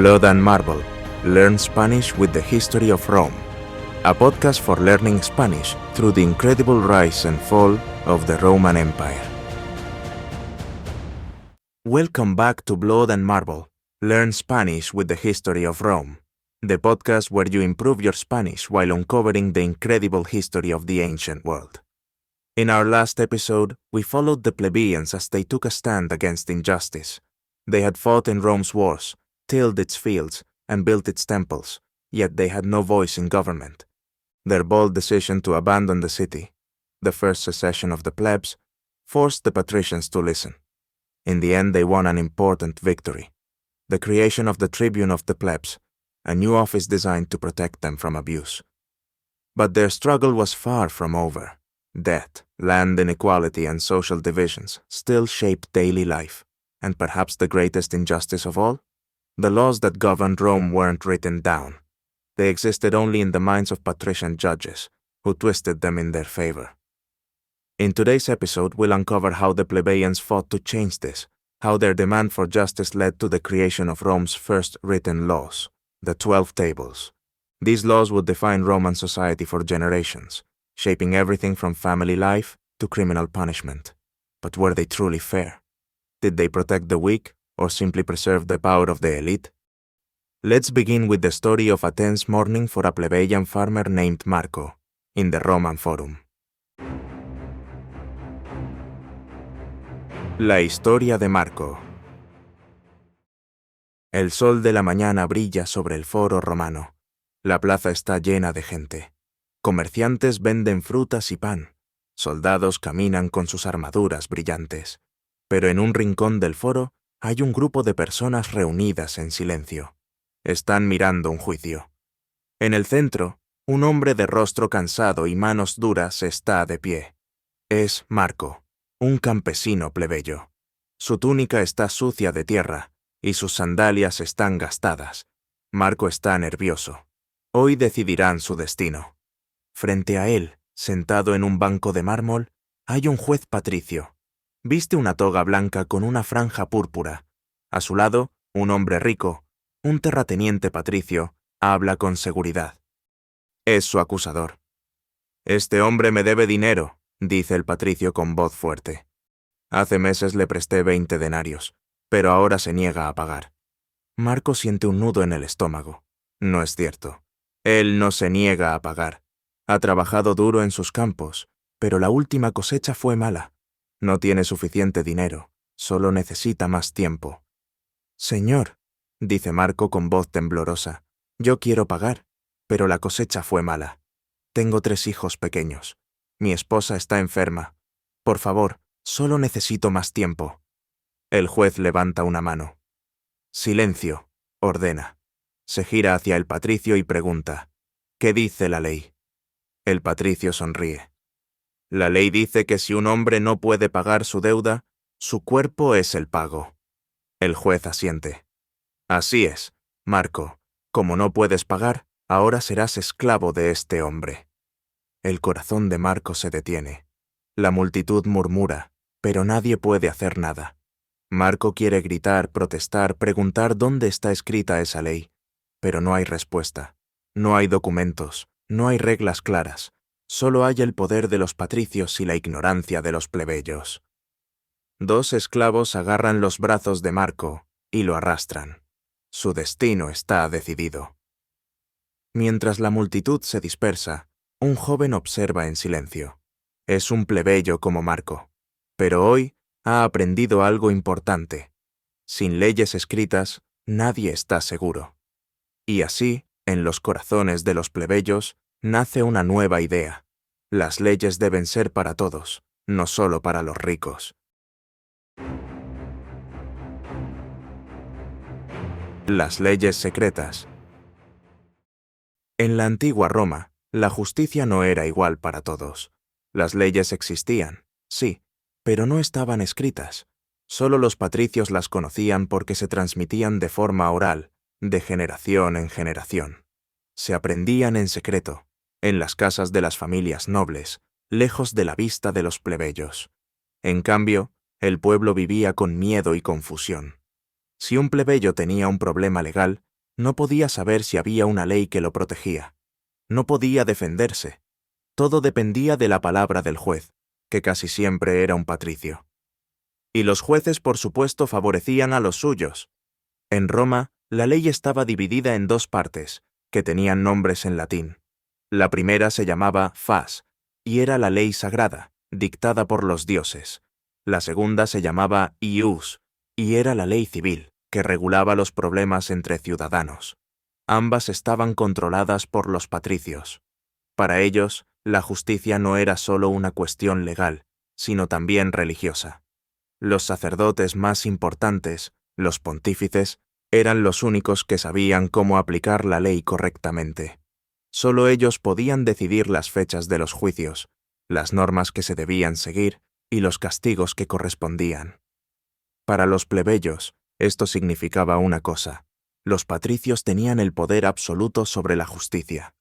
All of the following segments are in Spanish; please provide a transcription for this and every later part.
Blood and Marble. Learn Spanish with the History of Rome. A podcast for learning Spanish through the incredible rise and fall of the Roman Empire. Welcome back to Blood and Marble. Learn Spanish with the History of Rome. The podcast where you improve your Spanish while uncovering the incredible history of the ancient world. In our last episode, we followed the plebeians as they took a stand against injustice. They had fought in Rome's wars, tilled its fields, and built its temples, yet they had no voice in government. Their bold decision to abandon the city, the first secession of the plebs, forced the patricians to listen. In the end, they won an important victory: the creation of the tribune of the plebs, a new office designed to protect them from abuse. But their struggle was far from over. Debt, land inequality, and social divisions still shaped daily life, and perhaps the greatest injustice of all? The laws that governed Rome weren't written down. They existed only in the minds of patrician judges, who twisted them in their favor. In today's episode, we'll uncover how the plebeians fought to change this, how their demand for justice led to the creation of Rome's first written laws, the 12 Tables. These laws would define Roman society for generations, shaping everything from family life to criminal punishment. But were they truly fair? Did they protect the weak, or simply preserve the power of the elite? Let's begin with the story of a tense morning for a plebeian farmer named Marco, in the Roman Forum. La historia de Marco. El sol de la mañana brilla sobre el foro romano. La plaza está llena de gente. Comerciantes venden frutas y pan. Soldados caminan con sus armaduras brillantes. Pero en un rincón del foro hay un grupo de personas reunidas en silencio. Están mirando un juicio. En el centro, un hombre de rostro cansado y manos duras está de pie. Es Marco, un campesino plebeyo. Su túnica está sucia de tierra y sus sandalias están gastadas. Marco está nervioso. Hoy decidirán su destino. Frente a él, sentado en un banco de mármol, hay un juez patricio. Viste una toga blanca con una franja púrpura. A su lado, un hombre rico, un terrateniente patricio, habla con seguridad. Es su acusador. «Este hombre me debe dinero», dice el patricio con voz fuerte. «Hace meses le presté 20 denarios, pero ahora se niega a pagar». Marco siente un nudo en el estómago. No es cierto. Él no se niega a pagar. Ha trabajado duro en sus campos, pero la última cosecha fue mala. No tiene suficiente dinero, solo necesita más tiempo. «Señor», dice Marco con voz temblorosa, «yo quiero pagar, pero la cosecha fue mala. Tengo 3 hijos pequeños. Mi esposa está enferma. Por favor, solo necesito más tiempo». El juez levanta una mano. «Silencio», ordena. Se gira hacia el patricio y pregunta, «¿Qué dice la ley?» El patricio sonríe. «La ley dice que si un hombre no puede pagar su deuda, su cuerpo es el pago». El juez asiente. «Así es, Marco. Como no puedes pagar, ahora serás esclavo de este hombre». El corazón de Marco se detiene. La multitud murmura, pero nadie puede hacer nada. Marco quiere gritar, protestar, preguntar dónde está escrita esa ley, pero no hay respuesta. No hay documentos, no hay reglas claras. Solo hay el poder de los patricios y la ignorancia de los plebeyos. 2 esclavos agarran los brazos de Marco y lo arrastran. Su destino está decidido. Mientras la multitud se dispersa, un joven observa en silencio. Es un plebeyo como Marco, pero hoy ha aprendido algo importante. Sin leyes escritas, nadie está seguro. Y así, en los corazones de los plebeyos, nace una nueva idea. Las leyes deben ser para todos, no solo para los ricos. Las leyes secretas. En la antigua Roma, la justicia no era igual para todos. Las leyes existían, sí, pero no estaban escritas. Solo los patricios las conocían porque se transmitían de forma oral, de generación en generación. Se aprendían en secreto, en las casas de las familias nobles, lejos de la vista de los plebeyos. En cambio, el pueblo vivía con miedo y confusión. Si un plebeyo tenía un problema legal, No podía saber si había una ley que lo protegía. No podía defenderse. Todo dependía de la palabra del juez, que casi siempre era un patricio. Y los jueces, por supuesto, favorecían a los suyos. En Roma, la ley estaba dividida en dos partes, que tenían nombres en latín. La primera se llamaba fas, y era la ley sagrada, dictada por los dioses. La segunda se llamaba ius, y era la ley civil, que regulaba los problemas entre ciudadanos. Ambas estaban controladas por los patricios. Para ellos, la justicia no era solo una cuestión legal, sino también religiosa. Los sacerdotes más importantes, los pontífices, eran los únicos que sabían cómo aplicar la ley correctamente. Solo ellos podían decidir las fechas de los juicios, las normas que se debían seguir y los castigos que correspondían. Para los plebeyos, esto significaba una cosa: los patricios tenían el poder absoluto sobre la justicia.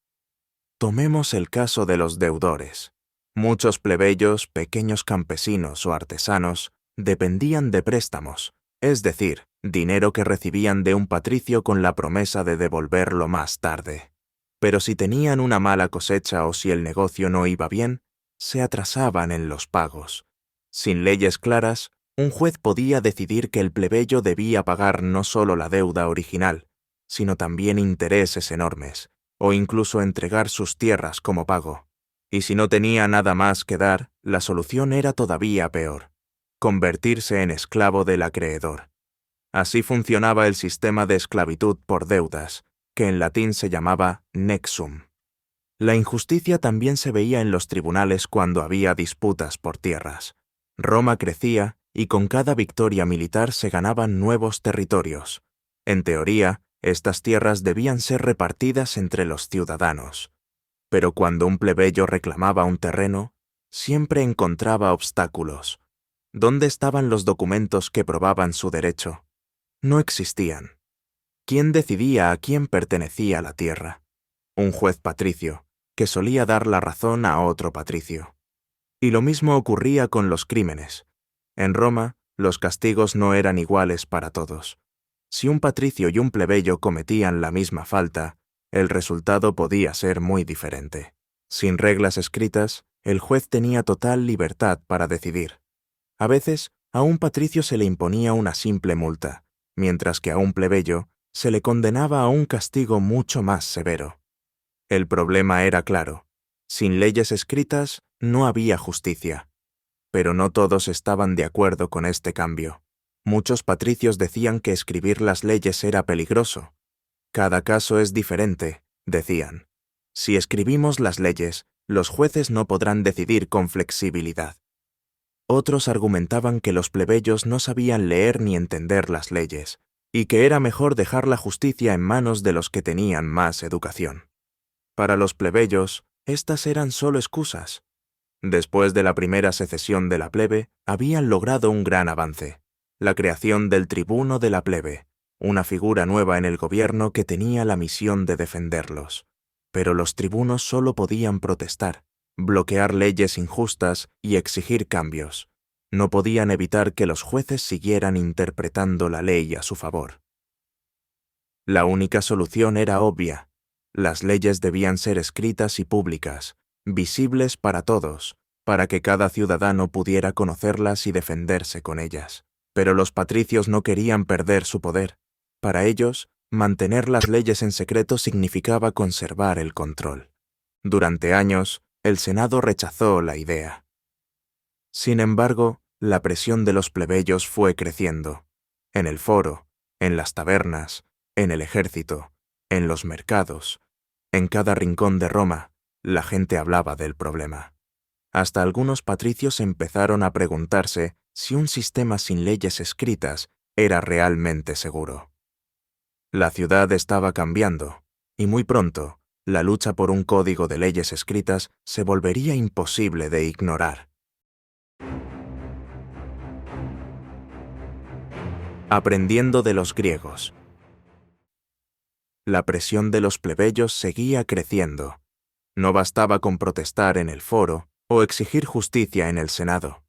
Tomemos el caso de los deudores. Muchos plebeyos, pequeños campesinos o artesanos, dependían de préstamos, es decir, dinero que recibían de un patricio con la promesa de devolverlo más tarde. Pero si tenían una mala cosecha o si el negocio no iba bien, se atrasaban en los pagos. Sin leyes claras, un juez podía decidir que el plebeyo debía pagar no solo la deuda original, sino también intereses enormes, o incluso entregar sus tierras como pago. Y si no tenía nada más que dar, la solución era todavía peor: convertirse en esclavo del acreedor. Así funcionaba el sistema de esclavitud por deudas, que en latín se llamaba nexum. La injusticia también se veía en los tribunales cuando había disputas por tierras. Roma crecía y con cada victoria militar se ganaban nuevos territorios. En teoría, estas tierras debían ser repartidas entre los ciudadanos. Pero cuando un plebeyo reclamaba un terreno, siempre encontraba obstáculos. ¿Dónde estaban los documentos que probaban su derecho? No existían. ¿Quién decidía a quién pertenecía la tierra? Un juez patricio, que solía dar la razón a otro patricio. Y lo mismo ocurría con los crímenes. En Roma, los castigos no eran iguales para todos. Si un patricio y un plebeyo cometían la misma falta, el resultado podía ser muy diferente. Sin reglas escritas, el juez tenía total libertad para decidir. A veces, a un patricio se le imponía una simple multa, mientras que a un plebeyo se le condenaba a un castigo mucho más severo. El problema era claro: sin leyes escritas no había justicia. Pero no todos estaban de acuerdo con este cambio. Muchos patricios decían que escribir las leyes era peligroso. Cada caso es diferente, decían. Si escribimos las leyes, los jueces no podrán decidir con flexibilidad. Otros argumentaban que los plebeyos no sabían leer ni entender las leyes, y que era mejor dejar la justicia en manos de los que tenían más educación. Para los plebeyos, estas eran solo excusas. Después de la primera secesión de la plebe, habían logrado un gran avance: la creación del tribuno de la plebe, una figura nueva en el gobierno que tenía la misión de defenderlos. Pero los tribunos solo podían protestar, bloquear leyes injustas y exigir cambios. No podían evitar que los jueces siguieran interpretando la ley a su favor. La única solución era obvia: las leyes debían ser escritas y públicas, visibles para todos, para que cada ciudadano pudiera conocerlas y defenderse con ellas. Pero los patricios no querían perder su poder. Para ellos, mantener las leyes en secreto significaba conservar el control. Durante años, el Senado rechazó la idea. Sin embargo, la presión de los plebeyos fue creciendo. En el foro, en las tabernas, en el ejército, en los mercados, en cada rincón de Roma, la gente hablaba del problema. Hasta algunos patricios empezaron a preguntarse si un sistema sin leyes escritas era realmente seguro. La ciudad estaba cambiando, y muy pronto, la lucha por un código de leyes escritas se volvería imposible de ignorar. Aprendiendo de los griegos. La presión de los plebeyos seguía creciendo. No bastaba con protestar en el foro o exigir justicia en el Senado.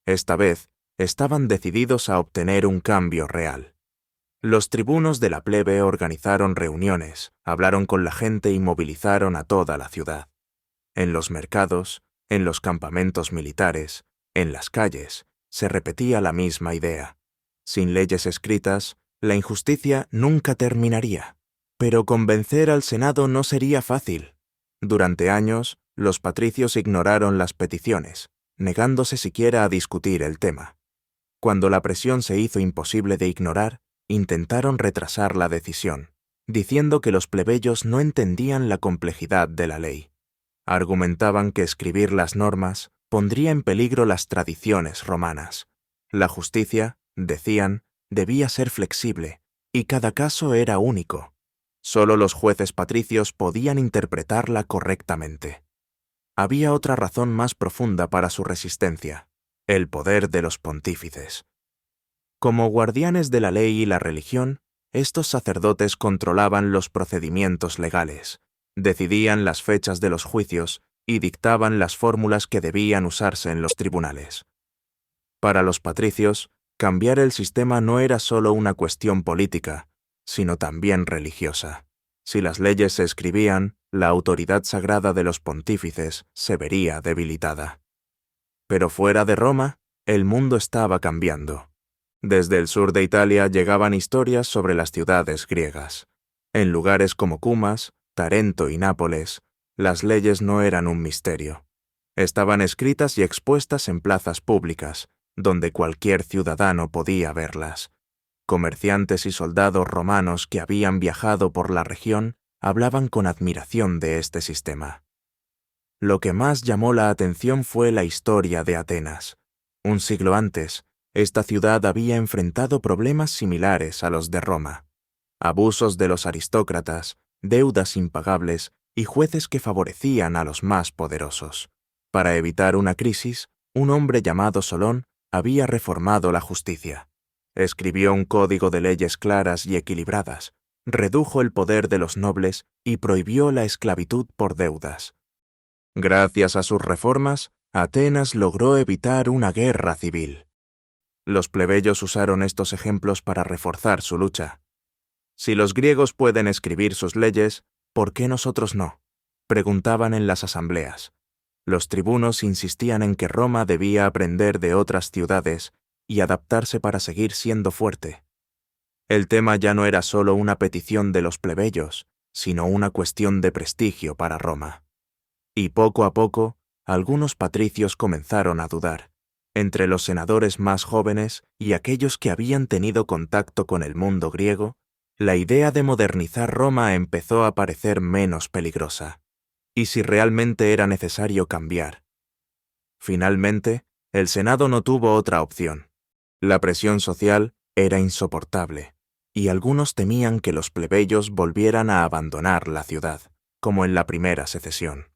Esta vez, estaban decididos a obtener un cambio real. Los tribunos de la plebe organizaron reuniones, hablaron con la gente y movilizaron a toda la ciudad. En los mercados, en los campamentos militares, en las calles, se repetía la misma idea. Sin leyes escritas, la injusticia nunca terminaría. Pero convencer al Senado no sería fácil. Durante años, los patricios ignoraron las peticiones, negándose siquiera a discutir el tema. Cuando la presión se hizo imposible de ignorar, intentaron retrasar la decisión, diciendo que los plebeyos no entendían la complejidad de la ley. Argumentaban que escribir las normas pondría en peligro las tradiciones romanas. La justicia, decían, debía ser flexible, y cada caso era único. Solo los jueces patricios podían interpretarla correctamente. Había otra razón más profunda para su resistencia: el poder de los pontífices. Como guardianes de la ley y la religión, estos sacerdotes controlaban los procedimientos legales, decidían las fechas de los juicios y dictaban las fórmulas que debían usarse en los tribunales. Para los patricios, cambiar el sistema no era solo una cuestión política, sino también religiosa. Si las leyes se escribían, la autoridad sagrada de los pontífices se vería debilitada. Pero fuera de Roma, el mundo estaba cambiando. Desde el sur de Italia llegaban historias sobre las ciudades griegas. En lugares como Cumas, Tarento y Nápoles, las leyes no eran un misterio. Estaban escritas y expuestas en plazas públicas, donde cualquier ciudadano podía verlas. Comerciantes y soldados romanos que habían viajado por la región hablaban con admiración de este sistema. Lo que más llamó la atención fue la historia de Atenas. Un siglo antes, esta ciudad había enfrentado problemas similares a los de Roma: abusos de los aristócratas, deudas impagables y jueces que favorecían a los más poderosos. Para evitar una crisis, un hombre llamado Solón había reformado la justicia. Escribió un código de leyes claras y equilibradas, redujo el poder de los nobles y prohibió la esclavitud por deudas. Gracias a sus reformas, Atenas logró evitar una guerra civil. Los plebeyos usaron estos ejemplos para reforzar su lucha. Si los griegos pueden escribir sus leyes, ¿por qué nosotros no?, preguntaban en las asambleas. Los tribunos insistían en que Roma debía aprender de otras ciudades y adaptarse para seguir siendo fuerte. El tema ya no era solo una petición de los plebeyos, sino una cuestión de prestigio para Roma. Y poco a poco, algunos patricios comenzaron a dudar. Entre los senadores más jóvenes y aquellos que habían tenido contacto con el mundo griego, la idea de modernizar Roma empezó a parecer menos peligrosa. ¿Y si realmente era necesario cambiar? Finalmente, el Senado no tuvo otra opción. La presión social era insoportable, y algunos temían que los plebeyos volvieran a abandonar la ciudad, como en la primera secesión.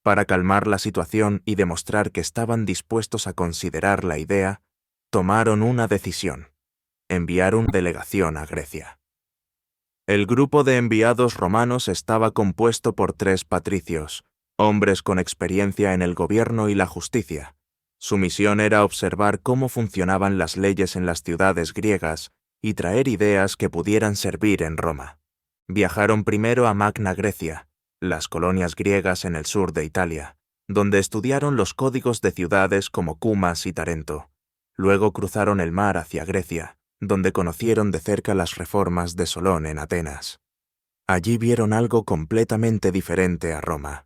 Para calmar la situación y demostrar que estaban dispuestos a considerar la idea, tomaron una decisión: enviar una delegación a Grecia. El grupo de enviados romanos estaba compuesto por 3 patricios, hombres con experiencia en el gobierno y la justicia. Su misión era observar cómo funcionaban las leyes en las ciudades griegas y traer ideas que pudieran servir en Roma. Viajaron primero a Magna Grecia, las colonias griegas en el sur de Italia, donde estudiaron los códigos de ciudades como Cumas y Tarento. Luego cruzaron el mar hacia Grecia, donde conocieron de cerca las reformas de Solón en Atenas. Allí vieron algo completamente diferente a Roma.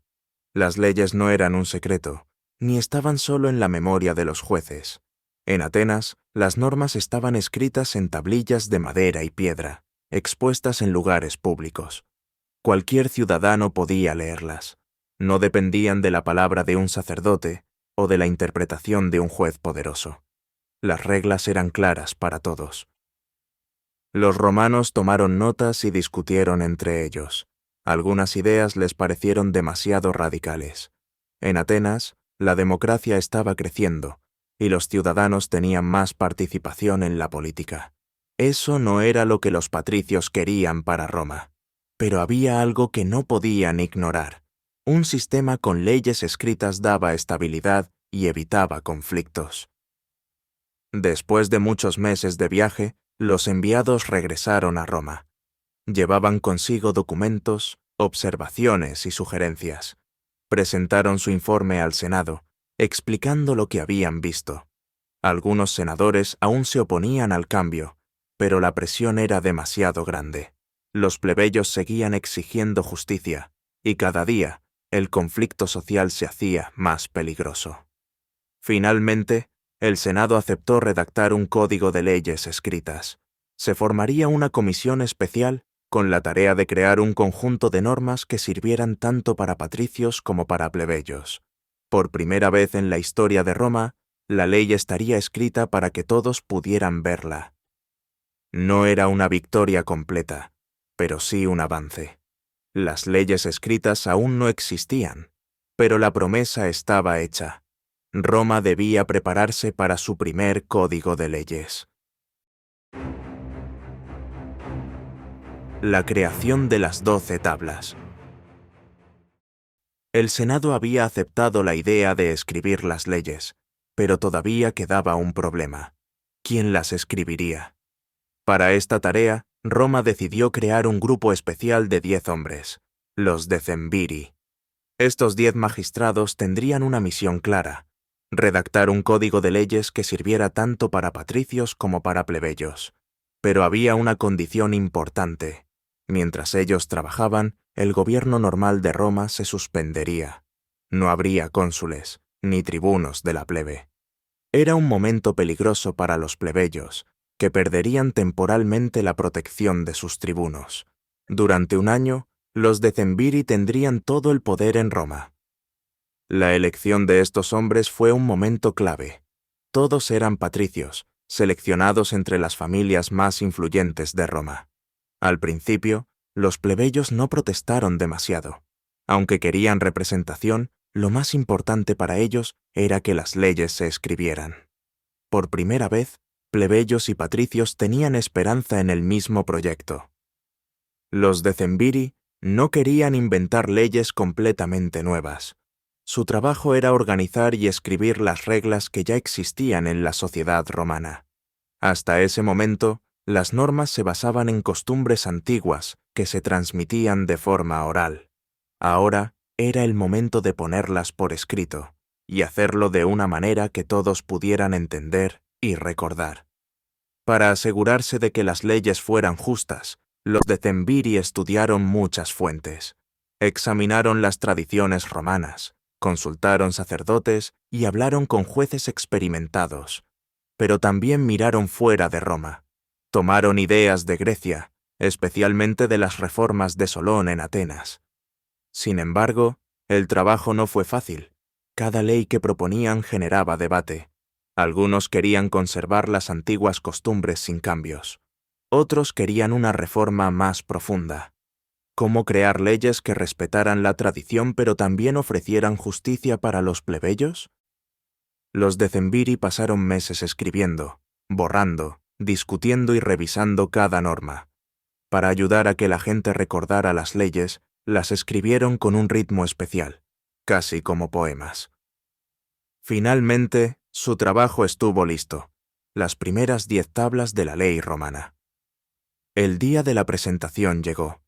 Las leyes no eran un secreto, ni estaban solo en la memoria de los jueces. En Atenas, las normas estaban escritas en tablillas de madera y piedra, expuestas en lugares públicos. Cualquier ciudadano podía leerlas. No dependían de la palabra de un sacerdote o de la interpretación de un juez poderoso. Las reglas eran claras para todos. Los romanos tomaron notas y discutieron entre ellos. Algunas ideas les parecieron demasiado radicales. En Atenas, la democracia estaba creciendo y los ciudadanos tenían más participación en la política. Eso no era lo que los patricios querían para Roma. Pero había algo que no podían ignorar. Un sistema con leyes escritas daba estabilidad y evitaba conflictos. Después de muchos meses de viaje, Los enviados regresaron a Roma. Llevaban consigo documentos, observaciones y sugerencias. Presentaron su informe al Senado, explicando lo que habían visto. Algunos senadores aún se oponían al cambio, pero la presión era demasiado grande. Los plebeyos seguían exigiendo justicia, y cada día el conflicto social se hacía más peligroso. Finalmente, el Senado aceptó redactar un código de leyes escritas. Se formaría una comisión especial con la tarea de crear un conjunto de normas que sirvieran tanto para patricios como para plebeyos. Por primera vez en la historia de Roma, la ley estaría escrita para que todos pudieran verla. No era una victoria completa, pero sí un avance. Las leyes escritas aún no existían, pero la promesa estaba hecha. Roma debía prepararse para su primer código de leyes. La creación de las 12 tablas. El Senado había aceptado la idea de escribir las leyes, pero todavía quedaba un problema. ¿Quién las escribiría? Para esta tarea, Roma decidió crear un grupo especial de 10 hombres, los Decemviri. Estos 10 magistrados tendrían una misión clara: redactar un código de leyes que sirviera tanto para patricios como para plebeyos. Pero había una condición importante. Mientras ellos trabajaban, el gobierno normal de Roma se suspendería. No habría cónsules, ni tribunos de la plebe. Era un momento peligroso para los plebeyos, que perderían temporalmente la protección de sus tribunos. Durante un año, los Decemviri tendrían todo el poder en Roma. La elección de estos hombres fue un momento clave. Todos eran patricios, seleccionados entre las familias más influyentes de Roma. Al principio, los plebeyos no protestaron demasiado. Aunque querían representación, lo más importante para ellos era que las leyes se escribieran. Por primera vez, plebeyos y patricios tenían esperanza en el mismo proyecto. Los Decemviri no querían inventar leyes completamente nuevas. Su trabajo era organizar y escribir las reglas que ya existían en la sociedad romana. Hasta ese momento, las normas se basaban en costumbres antiguas que se transmitían de forma oral. Ahora era el momento de ponerlas por escrito y hacerlo de una manera que todos pudieran entender y recordar. Para asegurarse de que las leyes fueran justas, los Decemviri estudiaron muchas fuentes. Examinaron las tradiciones romanas, consultaron sacerdotes y hablaron con jueces experimentados. Pero también miraron fuera de Roma. Tomaron ideas de Grecia, especialmente de las reformas de Solón en Atenas. Sin embargo, el trabajo no fue fácil. Cada ley que proponían generaba debate. Algunos querían conservar las antiguas costumbres sin cambios. Otros querían una reforma más profunda. ¿Cómo crear leyes que respetaran la tradición pero también ofrecieran justicia para los plebeyos? Los Decemviri pasaron meses escribiendo, borrando, discutiendo y revisando cada norma. Para ayudar a que la gente recordara las leyes, las escribieron con un ritmo especial, casi como poemas. Finalmente, su trabajo estuvo listo: las primeras 10 tablas de la ley romana. El día de la presentación llegó.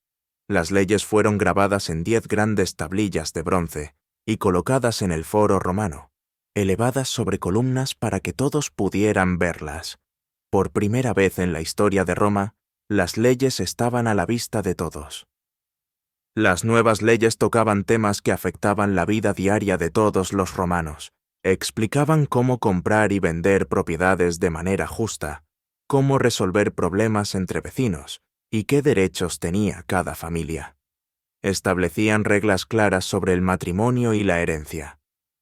Las leyes fueron grabadas en 10 grandes tablillas de bronce y colocadas en el foro romano, elevadas sobre columnas para que todos pudieran verlas. Por primera vez en la historia de Roma, las leyes estaban a la vista de todos. Las nuevas leyes tocaban temas que afectaban la vida diaria de todos los romanos. Explicaban cómo comprar y vender propiedades de manera justa, cómo resolver problemas entre vecinos y qué derechos tenía cada familia. Establecían reglas claras sobre el matrimonio y la herencia.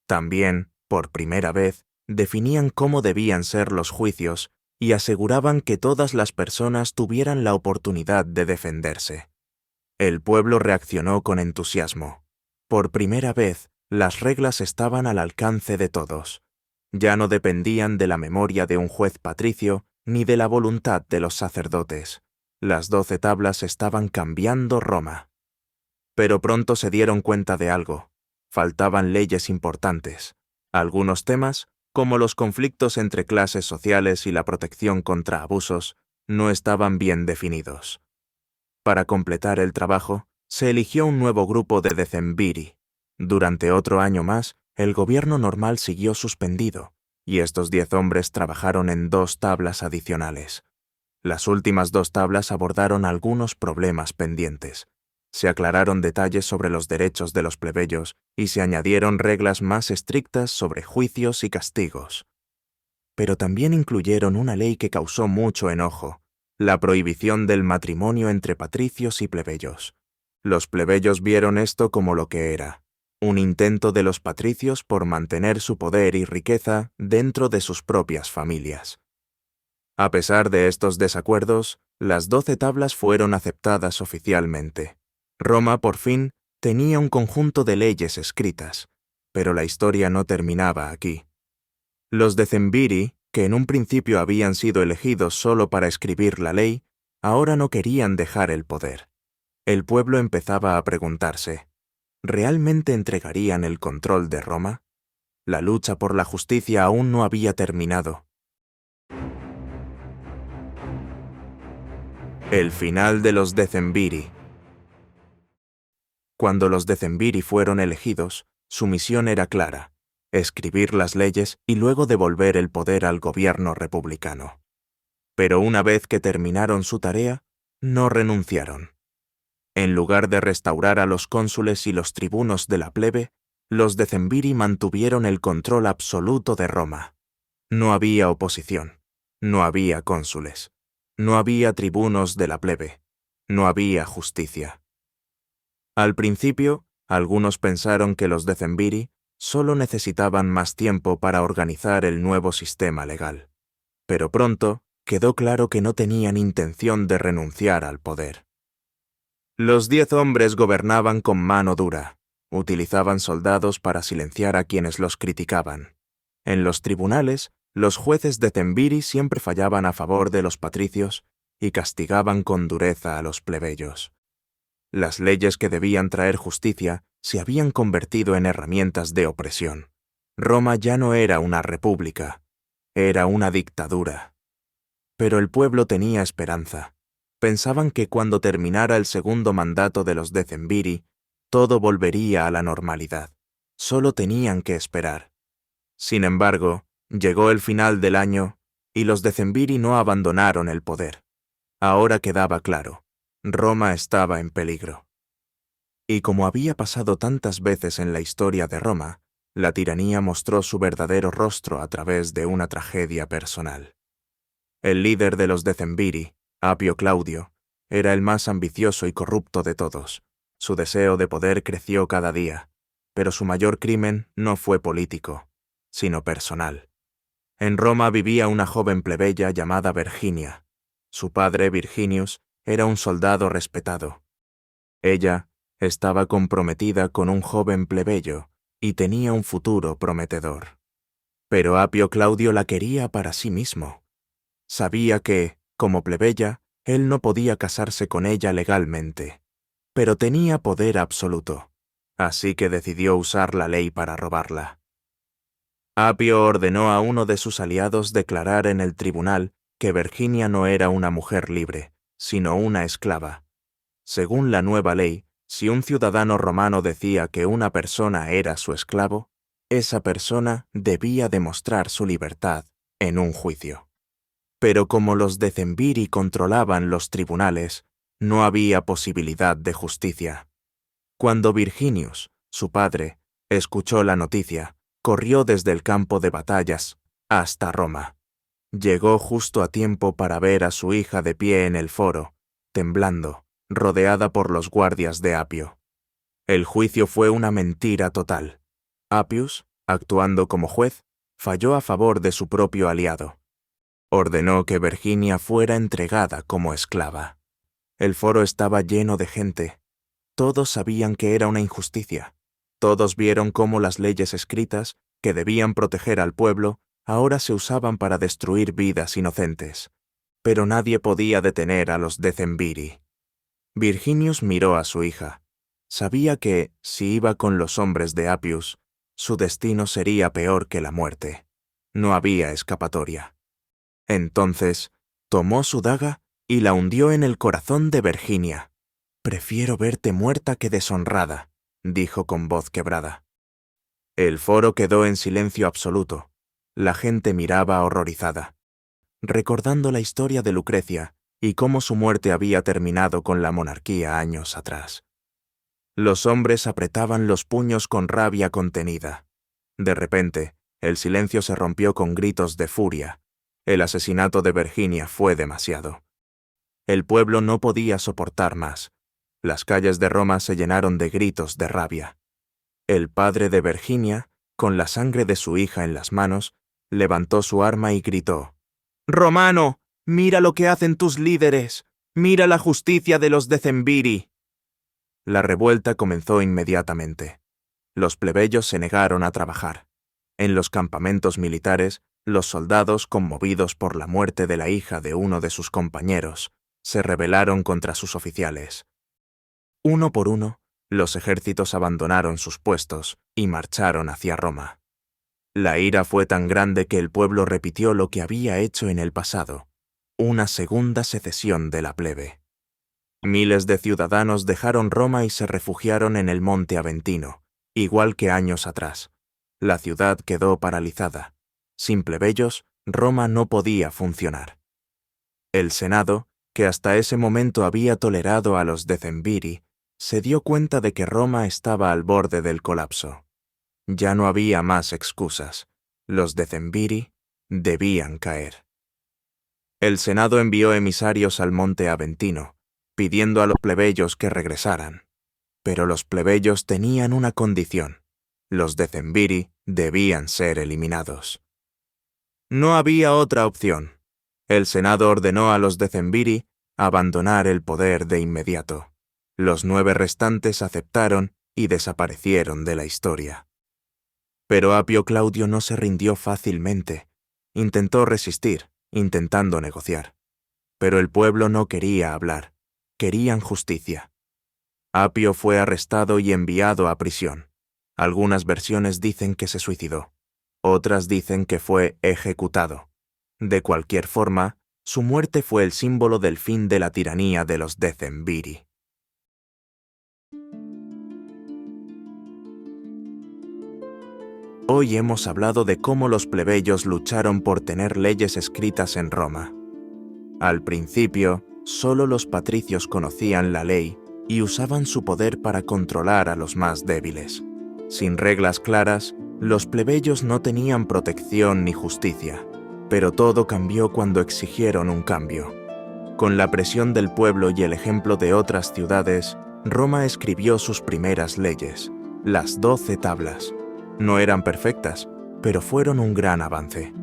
También, por primera vez, definían cómo debían ser los juicios y aseguraban que todas las personas tuvieran la oportunidad de defenderse. El pueblo reaccionó con entusiasmo. Por primera vez, las reglas estaban al alcance de todos. Ya no dependían de la memoria de un juez patricio ni de la voluntad de los sacerdotes. Las 12 tablas estaban cambiando Roma. Pero pronto se dieron cuenta de algo. Faltaban leyes importantes. Algunos temas, como los conflictos entre clases sociales y la protección contra abusos, no estaban bien definidos. Para completar el trabajo, se eligió un nuevo grupo de decemviri. Durante otro año más, el gobierno normal siguió suspendido, y estos 10 hombres trabajaron en 2 tablas adicionales. Las últimas 2 tablas abordaron algunos problemas pendientes. Se aclararon detalles sobre los derechos de los plebeyos y se añadieron reglas más estrictas sobre juicios y castigos. Pero también incluyeron una ley que causó mucho enojo: la prohibición del matrimonio entre patricios y plebeyos. Los plebeyos vieron esto como lo que era: un intento de los patricios por mantener su poder y riqueza dentro de sus propias familias. A pesar de estos desacuerdos, las 12 tablas fueron aceptadas oficialmente. Roma, por fin, tenía un conjunto de leyes escritas, pero la historia no terminaba aquí. Los decemviri, que en un principio habían sido elegidos solo para escribir la ley, ahora no querían dejar el poder. El pueblo empezaba a preguntarse: ¿realmente entregarían el control de Roma? La lucha por la justicia aún no había terminado. El final de los decemviri. Cuando los decemviri fueron elegidos, su misión era clara: escribir las leyes y luego devolver el poder al gobierno republicano. Pero una vez que terminaron su tarea, no renunciaron. En lugar de restaurar a los cónsules y los tribunos de la plebe, los decemviri mantuvieron el control absoluto de Roma. No había oposición, no había cónsules, no había tribunos de la plebe, no había justicia. Al principio, algunos pensaron que los decemviri solo necesitaban más tiempo para organizar el nuevo sistema legal. Pero pronto quedó claro que no tenían intención de renunciar al poder. Los 10 hombres gobernaban con mano dura. Utilizaban soldados para silenciar a quienes los criticaban. En los tribunales, los jueces decemviri siempre fallaban a favor de los patricios y castigaban con dureza a los plebeyos. Las leyes que debían traer justicia se habían convertido en herramientas de opresión. Roma ya no era una república, era una dictadura. Pero el pueblo tenía esperanza. Pensaban que cuando terminara el segundo mandato de los decemviri, todo volvería a la normalidad. Solo tenían que esperar. Sin embargo, llegó el final del año y los decemviri no abandonaron el poder. Ahora quedaba claro: Roma estaba en peligro. Y como había pasado tantas veces en la historia de Roma, la tiranía mostró su verdadero rostro a través de una tragedia personal. El líder de los decemviri, Apio Claudio, era el más ambicioso y corrupto de todos. Su deseo de poder creció cada día, pero su mayor crimen no fue político, sino personal. En Roma vivía una joven plebeya llamada Verginia. Su padre, Virginius, era un soldado respetado. Ella estaba comprometida con un joven plebeyo y tenía un futuro prometedor. Pero Apio Claudio la quería para sí mismo. Sabía que, como plebeya, él no podía casarse con ella legalmente, pero tenía poder absoluto, así que decidió usar la ley para robarla. Apio ordenó a uno de sus aliados declarar en el tribunal que Verginia no era una mujer libre, sino una esclava. Según la nueva ley, si un ciudadano romano decía que una persona era su esclavo, esa persona debía demostrar su libertad en un juicio. Pero como los decemviri controlaban los tribunales, no había posibilidad de justicia. Cuando Virginius, su padre, escuchó la noticia, corrió desde el campo de batallas hasta Roma. Llegó justo a tiempo para ver a su hija de pie en el foro, temblando, rodeada por los guardias de Apio. El juicio fue una mentira total. Appius, actuando como juez, falló a favor de su propio aliado. Ordenó que Verginia fuera entregada como esclava. El foro estaba lleno de gente. Todos sabían que era una injusticia. Todos vieron cómo las leyes escritas, que debían proteger al pueblo, ahora se usaban para destruir vidas inocentes. Pero nadie podía detener a los decemviri. Virginius miró a su hija. Sabía que, si iba con los hombres de Appius, su destino sería peor que la muerte. No había escapatoria. Entonces, Tomó su daga y la hundió en el corazón de Virginia. «Prefiero verte muerta que deshonrada», dijo con voz quebrada. El foro quedó en silencio absoluto. La gente miraba horrorizada, recordando la historia de Lucrecia y cómo su muerte había terminado con la monarquía años atrás. Los hombres apretaban los puños con rabia contenida. De repente, el silencio se rompió con gritos de furia. El asesinato de Virginia fue demasiado. El pueblo no podía soportar más. Las calles de Roma se llenaron de gritos de rabia. El padre de Virginia, con la sangre de su hija en las manos, levantó su arma y gritó: «¡Romano! ¡Mira lo que hacen tus líderes! ¡Mira la justicia de los decemviri!». La revuelta comenzó inmediatamente. Los plebeyos se negaron a trabajar. En los campamentos militares, los soldados, conmovidos por la muerte de la hija de uno de sus compañeros, se rebelaron contra sus oficiales. Uno por uno, los ejércitos abandonaron sus puestos y marcharon hacia Roma. La ira fue tan grande que el pueblo repitió lo que había hecho en el pasado, una segunda secesión de la plebe. Miles de ciudadanos dejaron Roma y se refugiaron en el Monte Aventino, igual que años atrás. La ciudad quedó paralizada. Sin plebeyos, Roma no podía funcionar. El Senado, que hasta ese momento había tolerado a los decemviri, se dio cuenta de que Roma estaba al borde del colapso. Ya no había más excusas. Los decemviri debían caer. El Senado envió emisarios al Monte Aventino, pidiendo a los plebeyos que regresaran. Pero los plebeyos tenían una condición: los decemviri debían ser eliminados. No había otra opción. El Senado ordenó a los decemviri abandonar el poder de inmediato. Los 9 restantes aceptaron y desaparecieron de la historia. Pero Apio Claudio no se rindió fácilmente. Intentó resistir, intentando negociar. Pero el pueblo no quería hablar. Querían justicia. Apio fue arrestado y enviado a prisión. Algunas versiones dicen que se suicidó. Otras dicen que fue ejecutado. De cualquier forma, su muerte fue el símbolo del fin de la tiranía de los decemviri. Hoy hemos hablado de cómo los plebeyos lucharon por tener leyes escritas en Roma. Al principio, solo los patricios conocían la ley y usaban su poder para controlar a los más débiles. Sin reglas claras, los plebeyos no tenían protección ni justicia, pero todo cambió cuando exigieron un cambio. Con la presión del pueblo y el ejemplo de otras ciudades, Roma escribió sus primeras leyes, las 12 tablas. No eran perfectas, pero fueron un gran avance.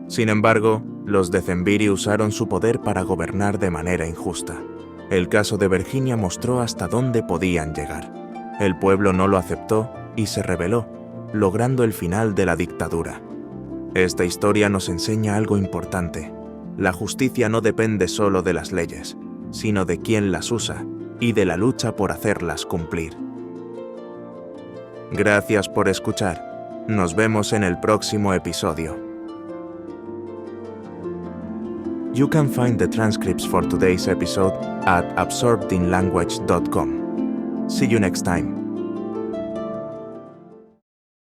Sin embargo, los decemviri usaron su poder para gobernar de manera injusta. El caso de Virginia mostró hasta dónde podían llegar. El pueblo no lo aceptó y se rebeló, logrando el final de la dictadura. Esta historia nos enseña algo importante. La justicia no depende solo de las leyes, sino de quien las usa y de la lucha por hacerlas cumplir. Gracias por escuchar. Nos vemos en el próximo episodio. You can find the transcripts for today's episode at absorbedinlanguage.com. See you next time.